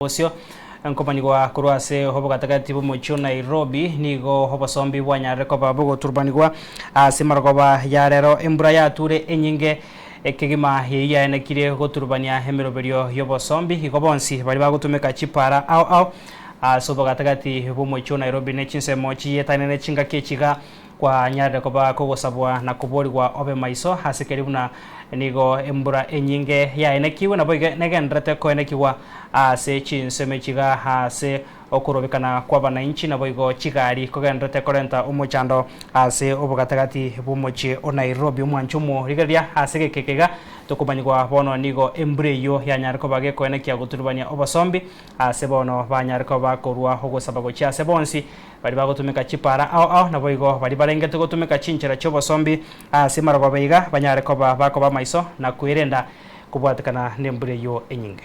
Osio nkopanigwa kurwase hobo katakati bumucho Nairobi nigo hobo sombi bwanyare ko babugo turbanigwa simaragoba yarero embura yature enyinge ekegima yeya nekire goturbania hemeroberio yobo sombi igobonsi bali bagutumeka chipara au sobo katakati bumucho Nairobi nechinse mochi yetanene chinga kechiga kwa nyare ko ba kogosabwa na kuborigwa obe maiso hasekeribuna nigo embura enyinge ya enekiwe na boige negendrete ko enekiwa se chinseme chiga hase okurobekana kwa bananchi na boigo chigari kogendrete korenta umuchando ase obugatagati bumuchi o Nairobi umwanchumo rigeria hase kekega tokubanyirwa bono nigo embreyo ya nyarko bage ko enekia guturubania obasombi ase bono banyarko bakorwa ogosaba chia se bonsi bari bagotumika chipara au na boigo bari barengete gotumika chinchera chobosombi ase marago beiga banyarko bako maiso na kuirenda kubwatikana nembreyo enyinge.